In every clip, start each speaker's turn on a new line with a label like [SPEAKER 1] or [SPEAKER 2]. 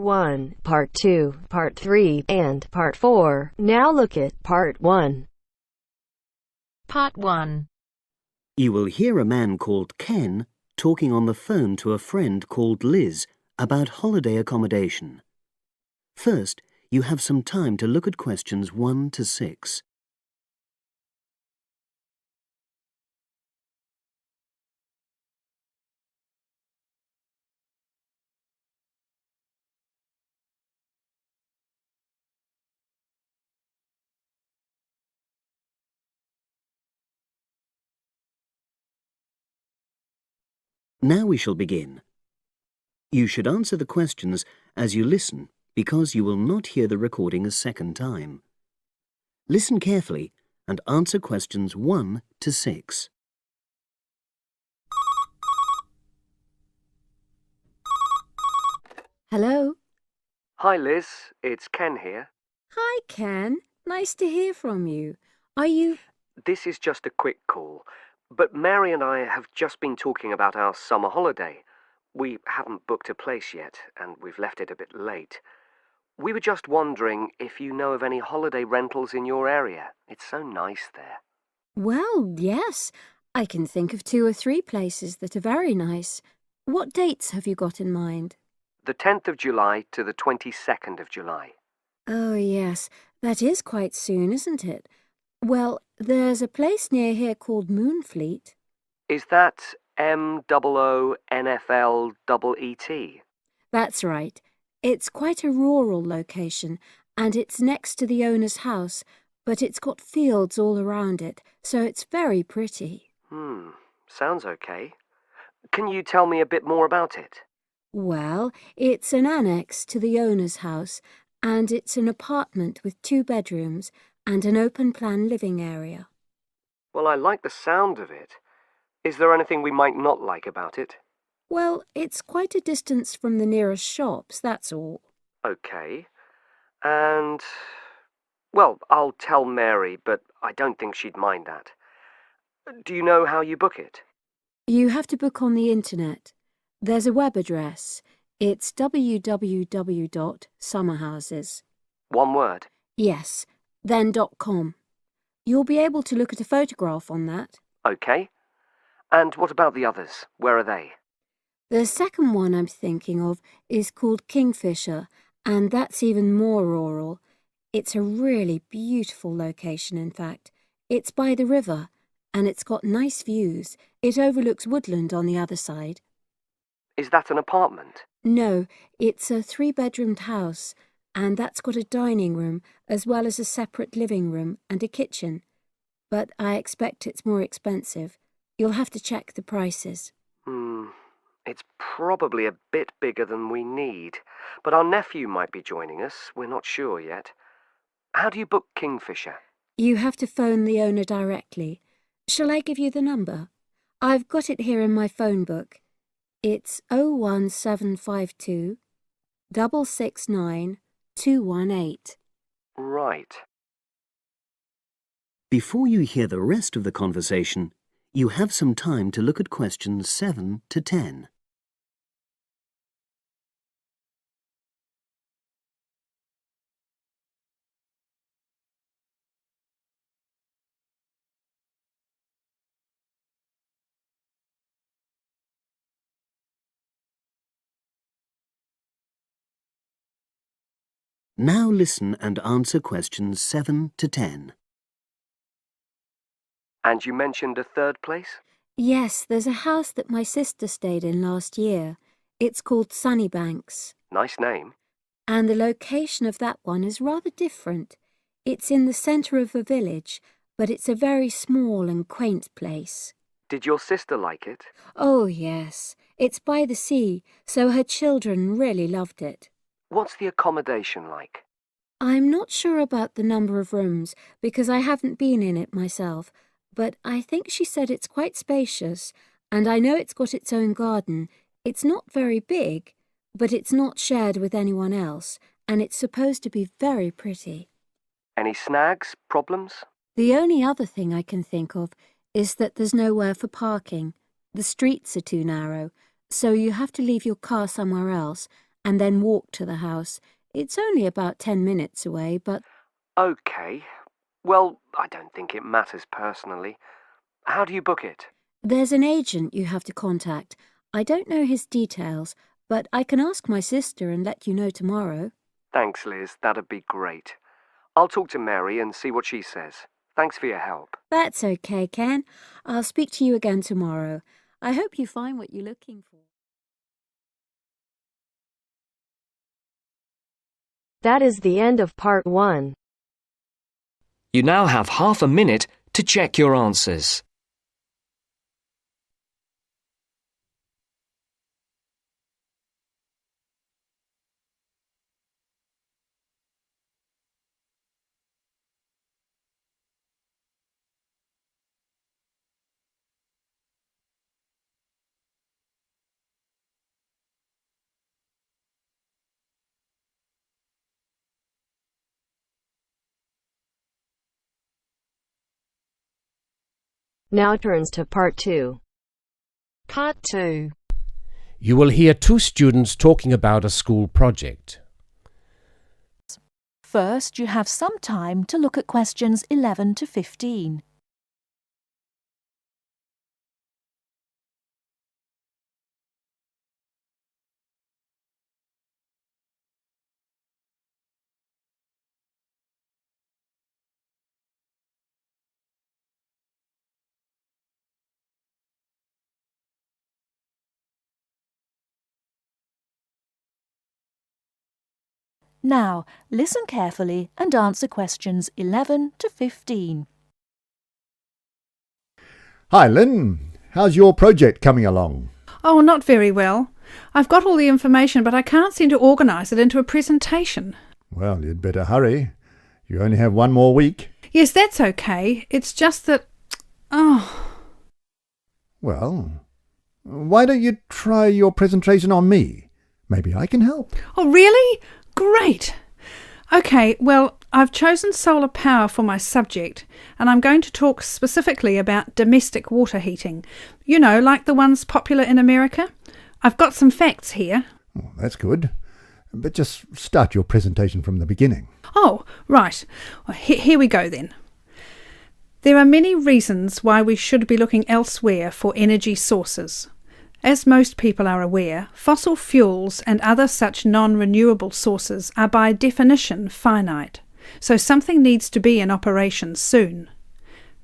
[SPEAKER 1] 1, Part 2, Part 3, and Part 4. Now look at Part 1.
[SPEAKER 2] Part 1.
[SPEAKER 3] You will hear a man called Ken talking on the phone to a friend called Liz about holiday accommodation. First, you have some time to look at questions 1 to 6. Now we shall begin. You should answer the questions as you listen because you will not hear the recording a second time. Listen carefully and answer questions 1 to 6.
[SPEAKER 4] Hello.
[SPEAKER 5] Hi Liz, it's Ken here.
[SPEAKER 4] Hi, Ken. Nice to hear from you. Are you...
[SPEAKER 5] This is just a quick call, but Mary and I have just been talking about our summer holiday. We haven't booked a place yet, and we've left it a bit late. We were just wondering if you know of any holiday rentals in your area. It's so nice there.
[SPEAKER 4] Well, yes. I can think of 2 or 3 places that are very nice. What dates have you got in mind?
[SPEAKER 5] The 10th of July to the 22nd of July.
[SPEAKER 4] Oh, yes. That is quite soon, isn't it? Well, there's a place near here called Moonfleet.
[SPEAKER 5] Is that MOONFLEET?
[SPEAKER 4] That's right. It's quite a rural location, and it's next to the owner's house, but it's got fields all around it, so it's very pretty.
[SPEAKER 5] Sounds okay. Can you tell me a bit more about it?
[SPEAKER 4] Well, it's an annex to the owner's house, and it's an apartment with 2 bedrooms and an open-plan living area.
[SPEAKER 5] Well, I like the sound of it. Is there anything we might not like about it?
[SPEAKER 4] Well, it's quite a distance from the nearest shops, that's all.
[SPEAKER 5] Okay. And... well, I'll tell Mary, but I don't think she'd mind that. Do you know how you book it?
[SPEAKER 4] You have to book on the internet. There's a web address. It's www.summerhouses.
[SPEAKER 5] One word?
[SPEAKER 4] Yes, then .com. You'll be able to look at a photograph on that.
[SPEAKER 5] Okay. And what about the others? Where are they?
[SPEAKER 4] The second one I'm thinking of is called Kingfisher, and that's even more rural. It's a really beautiful location, in fact. It's by the river, and it's got nice views. It overlooks woodland on the other side.
[SPEAKER 5] Is that an apartment?
[SPEAKER 4] No, it's a 3-bedroomed house, and that's got a dining room as well as a separate living room and a kitchen. But I expect it's more expensive. You'll have to check the prices.
[SPEAKER 5] It's probably a bit bigger than we need, but our nephew might be joining us. We're not sure yet. How do you book Kingfisher?
[SPEAKER 4] You have to phone the owner directly. Shall I give you the number? I've got it here in my phone book. It's 01752 669 218.
[SPEAKER 5] Right.
[SPEAKER 3] Before you hear the rest of the conversation, you have some time to look at questions 7 to 10. Now listen and answer questions 7 to 10.
[SPEAKER 5] And you mentioned a third place?
[SPEAKER 4] Yes, there's a house that my sister stayed in last year. It's called Sunnybanks.
[SPEAKER 5] Nice name.
[SPEAKER 4] And the location of that one is rather different. It's in the centre of a village, but it's a very small and quaint place.
[SPEAKER 5] Did your sister like it?
[SPEAKER 4] Oh, yes. It's by the sea, so her children really loved it.
[SPEAKER 5] What's the accommodation like?
[SPEAKER 4] I'm not sure about the number of rooms because I haven't been in it myself, but I think she said it's quite spacious, and I know it's got its own garden. It's not very big, but it's not shared with anyone else, and it's supposed to be very pretty.
[SPEAKER 5] Any snags, problems?
[SPEAKER 4] The only other thing I can think of is that there's nowhere for parking. The streets are too narrow, so you have to leave your car somewhere else, and then walk to the house. It's only about 10 minutes away, but...
[SPEAKER 5] OK. Well, I don't think it matters personally. How do you book it?
[SPEAKER 4] There's an agent you have to contact. I don't know his details, but I can ask my sister and let you know tomorrow.
[SPEAKER 5] Thanks, Liz. That'd be great. I'll talk to Mary and see what she says. Thanks for your help.
[SPEAKER 4] That's okay, Ken. I'll speak to you again tomorrow. I hope you find what you're looking for.
[SPEAKER 1] That is the end of part 1.
[SPEAKER 6] You now have half a minute to check your answers.
[SPEAKER 1] Now turns to part 2.
[SPEAKER 2] Part 2.
[SPEAKER 7] You will hear two students talking about a school project.
[SPEAKER 8] First, you have some time to look at questions 11 to 15. Now, listen carefully and answer questions 11 to 15.
[SPEAKER 9] Hi, Lynn. How's your project coming along?
[SPEAKER 10] Oh, not very well. I've got all the information, but I can't seem to organise it into a presentation.
[SPEAKER 9] Well, you'd better hurry. You only have one more week.
[SPEAKER 10] Yes, that's okay. It's just that...
[SPEAKER 9] Well, why don't you try your presentation on me? Maybe I can help.
[SPEAKER 10] Oh, really? Great! OK, well, I've chosen solar power for my subject, and I'm going to talk specifically about domestic water heating. You know, like the ones popular in America. I've got some facts here.
[SPEAKER 9] Oh, that's good. But just start your presentation from the beginning.
[SPEAKER 10] Oh, right. Well, here we go then. There are many reasons why we should be looking elsewhere for energy sources. As most people are aware, fossil fuels and other such non-renewable sources are by definition finite, so something needs to be in operation soon.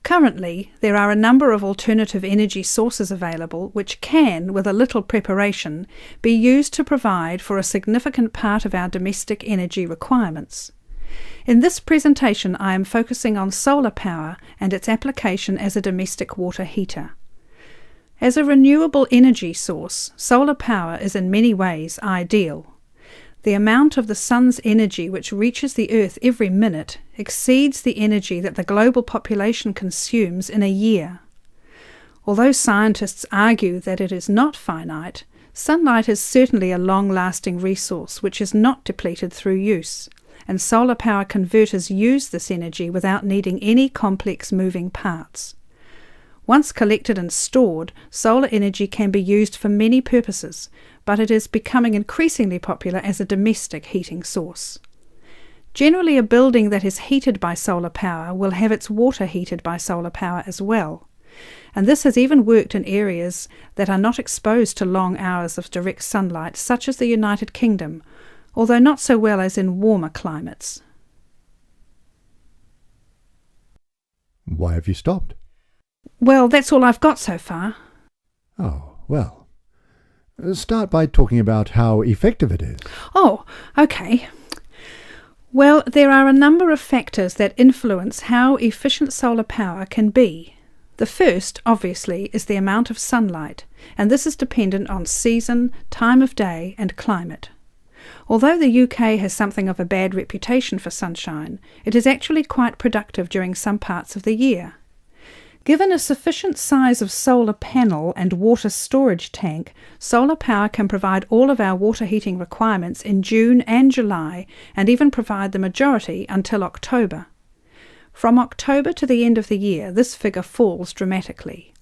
[SPEAKER 10] Currently, there are a number of alternative energy sources available which can, with a little preparation, be used to provide for a significant part of our domestic energy requirements. In this presentation, I am focusing on solar power and its application as a domestic water heater. As a renewable energy source, solar power is in many ways ideal. The amount of the sun's energy which reaches the earth every minute exceeds the energy that the global population consumes in a year. Although scientists argue that it is not finite, sunlight is certainly a long-lasting resource which is not depleted through use, and solar power converters use this energy without needing any complex moving parts. Once collected and stored, solar energy can be used for many purposes, but it is becoming increasingly popular as a domestic heating source. Generally, a building that is heated by solar power will have its water heated by solar power as well, and this has even worked in areas that are not exposed to long hours of direct sunlight, such as the United Kingdom, although not so well as in warmer climates.
[SPEAKER 9] Why have you stopped?
[SPEAKER 10] Well, that's all I've got so far.
[SPEAKER 9] Oh, well. Start by talking about how effective it is.
[SPEAKER 10] Oh, OK. Well, there are a number of factors that influence how efficient solar power can be. The first, obviously, is the amount of sunlight, and this is dependent on season, time of day, and climate. Although the UK has something of a bad reputation for sunshine, it is actually quite productive during some parts of the year. Given a sufficient size of solar panel and water storage tank, solar power can provide all of our water heating requirements in June and July, and even provide the majority until October. From October to the end of the year, this figure falls dramatically.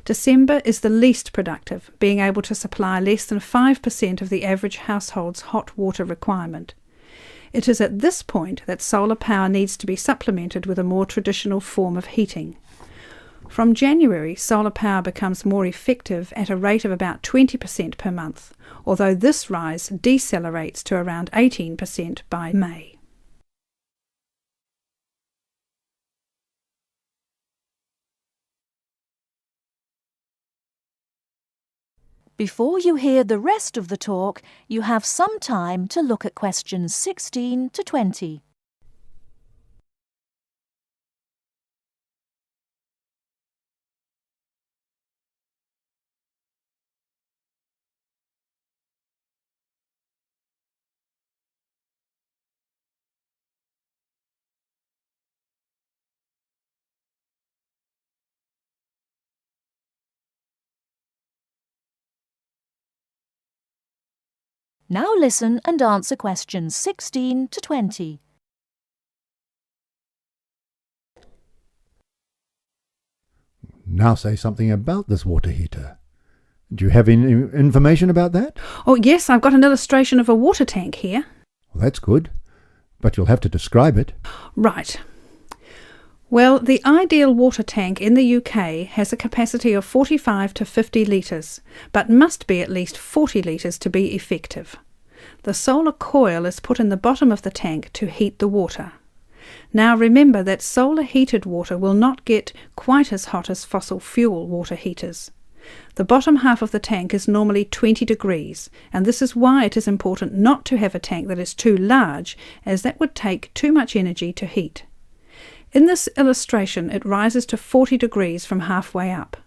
[SPEAKER 10] December is the least productive, being able to supply less than 5% of the average household's hot water requirement. It is at this point that solar power needs to be supplemented with a more traditional form of heating. From January, solar power becomes more effective at a rate of about 20% per month, although this rise decelerates to around 18% by May.
[SPEAKER 8] Before you hear the rest of the talk, you have some time to look at questions 16 to 20. Now listen and answer questions 16 to 20.
[SPEAKER 9] Now say something about this water heater. Do you have any information about that?
[SPEAKER 10] Oh yes, I've got an illustration of a water tank here.
[SPEAKER 9] Well, that's good, but you'll have to describe it.
[SPEAKER 10] Right. Well, the ideal water tank in the UK has a capacity of 45 to 50 litres, but must be at least 40 litres to be effective. The solar coil is put in the bottom of the tank to heat the water. Now remember that solar heated water will not get quite as hot as fossil fuel water heaters. The bottom half of the tank is normally 20 degrees, and this is why it is important not to have a tank that is too large, as that would take too much energy to heat. In this illustration, it rises to 40 degrees from halfway up.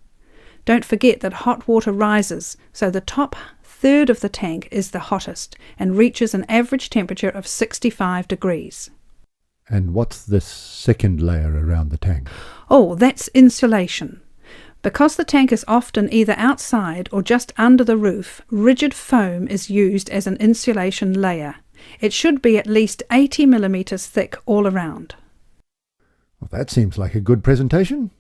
[SPEAKER 10] Don't forget that hot water rises, so the top third of the tank is the hottest and reaches an average temperature of 65 degrees.
[SPEAKER 9] And what's this second layer around the tank?
[SPEAKER 10] Oh, that's insulation. Because the tank is often either outside or just under the roof, rigid foam is used as an insulation layer. It should be at least 80 millimetres thick all around.
[SPEAKER 9] Well, that seems like a good presentation.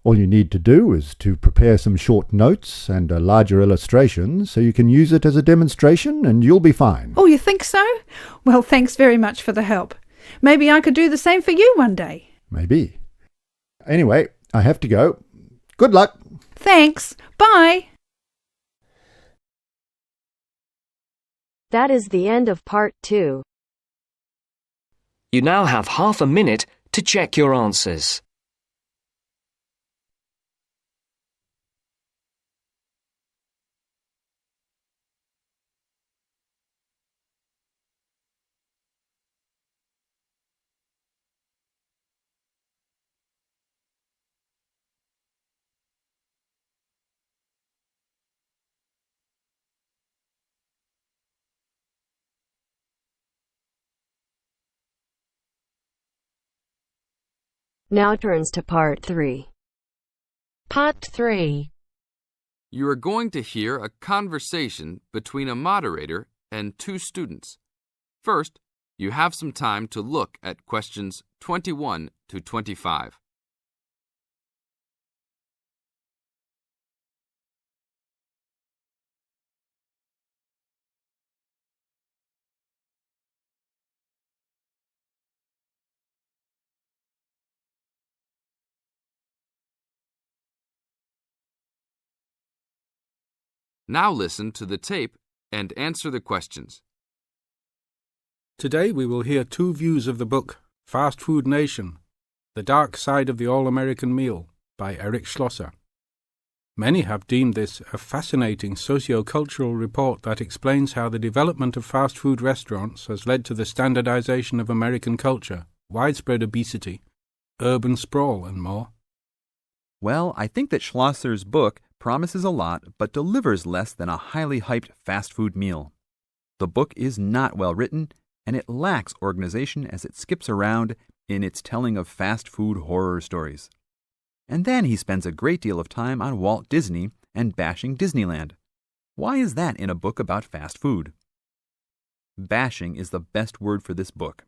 [SPEAKER 9] All you need to do is to prepare some short notes and a larger illustration so you can use it as a demonstration and you'll be fine.
[SPEAKER 10] Oh, you think so? Well, thanks very much for the help. Maybe I could do the same for you one day.
[SPEAKER 9] Maybe. Anyway, I have to go. Good luck.
[SPEAKER 10] Thanks. Bye.
[SPEAKER 1] That is the end of part 2.
[SPEAKER 6] You now have half a minute to check your answers.
[SPEAKER 1] Now turns to part 3.
[SPEAKER 2] Part 3.
[SPEAKER 11] You are going to hear a conversation between a moderator and two students. First, you have some time to look at questions 21 to 25. Now listen to the tape and answer the questions.
[SPEAKER 12] Today we will hear two views of the book Fast Food Nation, The Dark Side of the All-American Meal by Eric Schlosser. Many have deemed this a fascinating socio-cultural report that explains how the development of fast food restaurants has led to the standardization of American culture, widespread obesity, urban sprawl, and more.
[SPEAKER 13] Well, I think that Schlosser's book promises a lot but delivers less than a highly hyped fast food meal. The book is not well written, and it lacks organization as it skips around in its telling of fast food horror stories. And then he spends a great deal of time on Walt Disney and bashing Disneyland. Why is that in a book about fast food? Bashing is the best word for this book.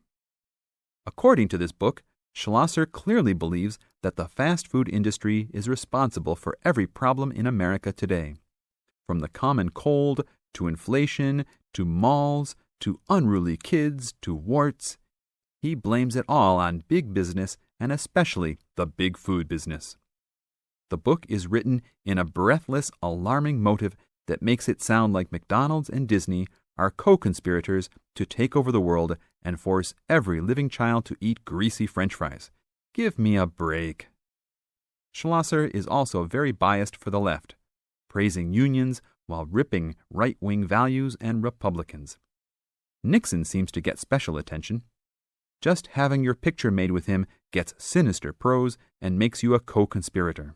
[SPEAKER 13] According to this book, Schlosser clearly believes that the fast food industry is responsible for every problem in America today. From the common cold, to inflation, to malls, to unruly kids, to warts. He blames it all on big business and especially the big food business. The book is written in a breathless, alarming motive that makes it sound like McDonald's and Disney are co-conspirators to take over the world and force every living child to eat greasy French fries. Give me a break. Schlosser is also very biased for the left, praising unions while ripping right-wing values and Republicans. Nixon seems to get special attention. Just having your picture made with him gets sinister prose and makes you a co-conspirator.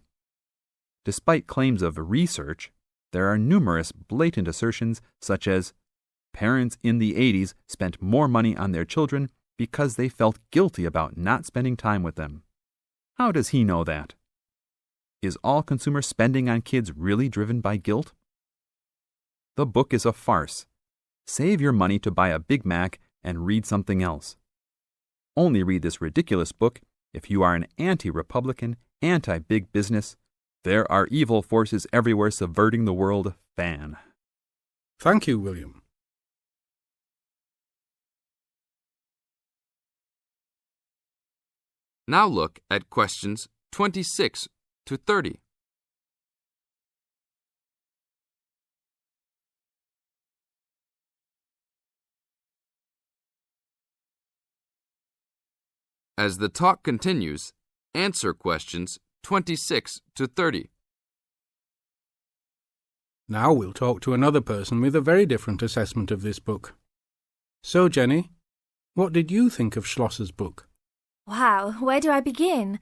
[SPEAKER 13] Despite claims of research, there are numerous blatant assertions such as, parents in the 80s spent more money on their children because they felt guilty about not spending time with them. How does he know that? Is all consumer spending on kids really driven by guilt? The book is a farce. Save your money to buy a Big Mac and read something else. Only read this ridiculous book if you are an anti-Republican, anti-big business, there are evil forces everywhere subverting the world fan.
[SPEAKER 12] Thank you, William.
[SPEAKER 11] Now look at questions 26 to 30. As the talk continues, answer questions 26 to 30.
[SPEAKER 12] Now we'll talk to another person with a very different assessment of this book. So, Jenny, what did you think of Schlosser's book?
[SPEAKER 14] Wow, where do I begin?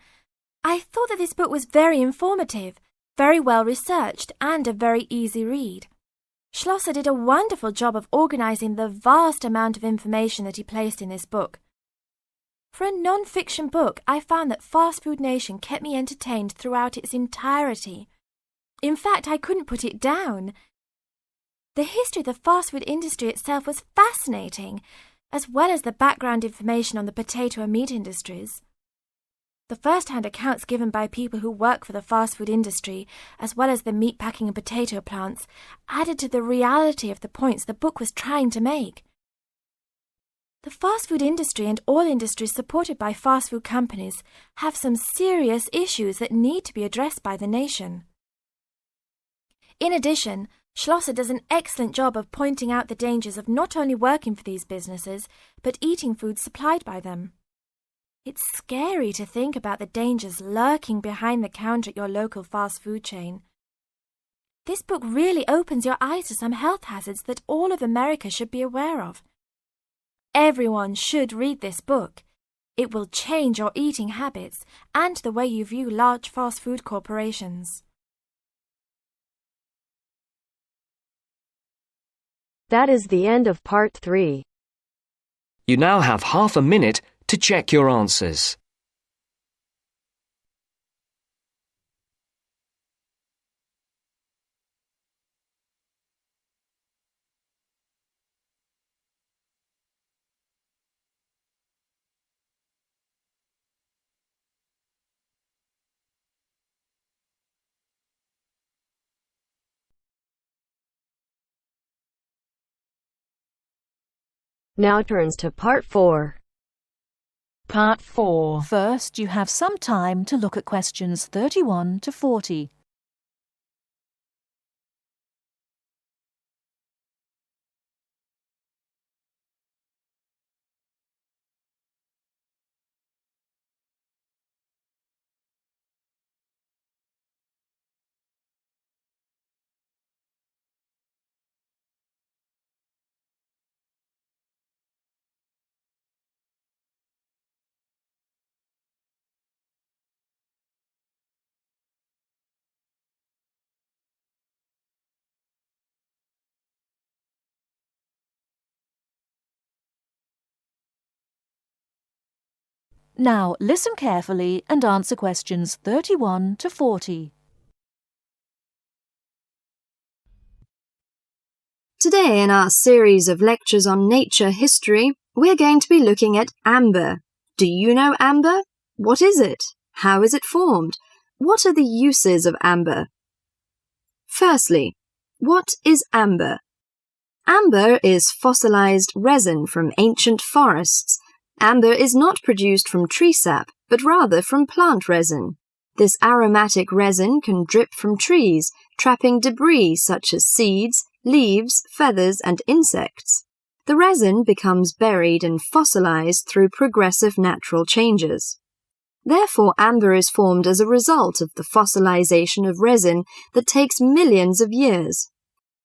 [SPEAKER 14] I thought that this book was very informative, very well researched, and a very easy read. Schlosser did a wonderful job of organising the vast amount of information that he placed in this book. For a non-fiction book, I found that Fast Food Nation kept me entertained throughout its entirety. In fact, I couldn't put it down. The history of the fast food industry itself was fascinating, as well as the background information on the potato and meat industries. The first-hand accounts given by people who work for the fast food industry, as well as the meat packing and potato plants, added to the reality of the points the book was trying to make. The fast food industry and all industries supported by fast food companies have some serious issues that need to be addressed by the nation. In addition, Schlosser does an excellent job of pointing out the dangers of not only working for these businesses, but eating food supplied by them. It's scary to think about the dangers lurking behind the counter at your local fast food chain. This book really opens your eyes to some health hazards that all of America should be aware of. Everyone should read this book. It will change your eating habits and the way you view large fast food corporations.
[SPEAKER 1] That is the end of part 3.
[SPEAKER 6] You now have half a minute to check your answers.
[SPEAKER 1] Now turns to part 4.
[SPEAKER 2] Part 4.
[SPEAKER 8] First, you have some time to look at questions 31 to 40. Now, listen carefully and answer questions 31 to 40.
[SPEAKER 15] Today, in our series of lectures on nature history, we're going to be looking at amber. Do you know amber? What is it? How is it formed? What are the uses of amber? Firstly, what is amber? Amber is fossilized resin from ancient forests. Amber is not produced from tree sap, but rather from plant resin. This aromatic resin can drip from trees, trapping debris such as seeds, leaves, feathers, and insects. The resin becomes buried and fossilized through progressive natural changes. Therefore, amber is formed as a result of the fossilization of resin that takes millions of years.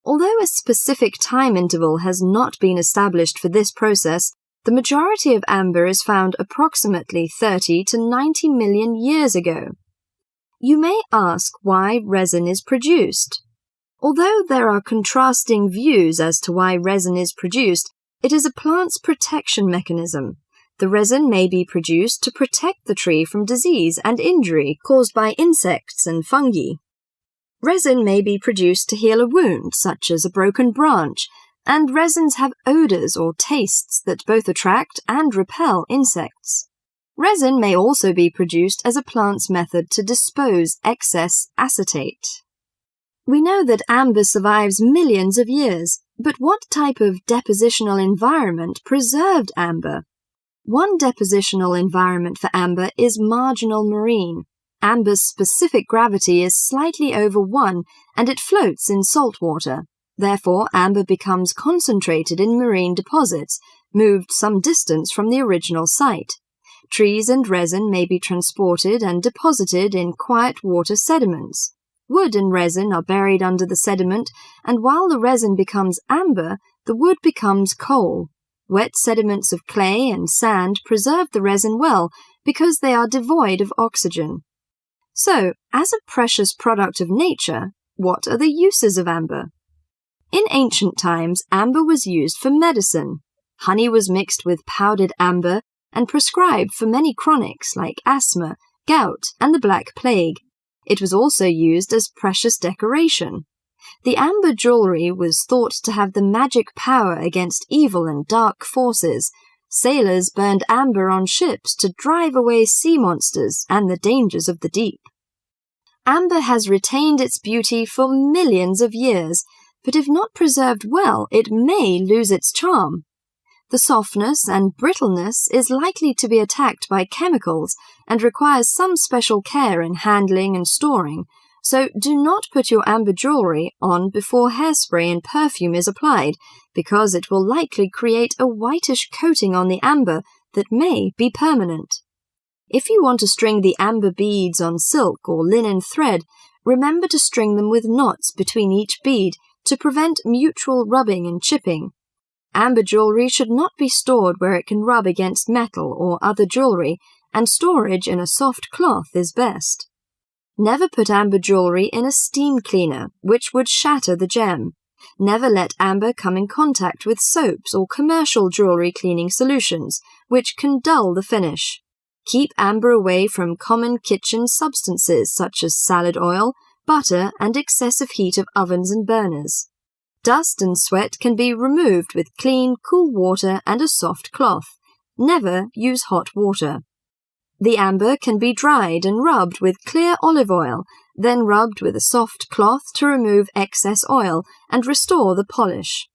[SPEAKER 15] Although a specific time interval has not been established for this process, the majority of amber is found approximately 30 to 90 million years ago. You may ask why resin is produced. Although there are contrasting views as to why resin is produced, it is a plant's protection mechanism. The resin may be produced to protect the tree from disease and injury caused by insects and fungi. Resin may be produced to heal a wound, such as a broken branch, and resins have odors or tastes that both attract and repel insects. Resin may also be produced as a plant's method to dispose excess acetate. We know that amber survives millions of years, but what type of depositional environment preserved amber? One depositional environment for amber is marginal marine. Amber's specific gravity is slightly over 1, and it floats in salt water. Therefore, amber becomes concentrated in marine deposits, moved some distance from the original site. Trees and resin may be transported and deposited in quiet water sediments. Wood and resin are buried under the sediment, and while the resin becomes amber, the wood becomes coal. Wet sediments of clay and sand preserve the resin well because they are devoid of oxygen. So, as a precious product of nature, what are the uses of amber? In ancient times, amber was used for medicine. Honey was mixed with powdered amber and prescribed for many chronics like asthma, gout, and the Black Plague. It was also used as precious decoration. The amber jewelry was thought to have the magic power against evil and dark forces. Sailors burned amber on ships to drive away sea monsters and the dangers of the deep. Amber has retained its beauty for millions of years, but if not preserved well, it may lose its charm. The softness and brittleness is likely to be attacked by chemicals and requires some special care in handling and storing, so do not put your amber jewelry on before hairspray and perfume is applied, because it will likely create a whitish coating on the amber that may be permanent. If you want to string the amber beads on silk or linen thread, remember to string them with knots between each bead to prevent mutual rubbing and chipping. Amber jewelry should not be stored where it can rub against metal or other jewelry, and storage in a soft cloth is best. Never put amber jewelry in a steam cleaner, which would shatter the gem. Never let amber come in contact with soaps or commercial jewelry cleaning solutions, which can dull the finish. Keep amber away from common kitchen substances such as salad oil, butter, and excessive heat of ovens and burners. Dust and sweat can be removed with clean, cool water and a soft cloth. Never use hot water. The amber can be dried and rubbed with clear olive oil, then rubbed with a soft cloth to remove excess oil and restore the polish.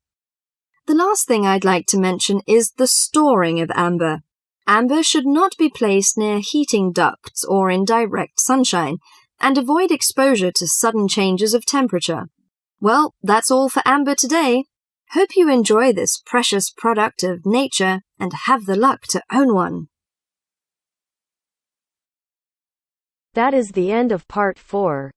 [SPEAKER 15] The last thing I'd like to mention is the storing of amber. Amber should not be placed near heating ducts or in direct sunshine, and avoid exposure to sudden changes of temperature. Well, that's all for amber today. Hope you enjoy this precious product of nature and have the luck to own one.
[SPEAKER 1] That is the end of part 4.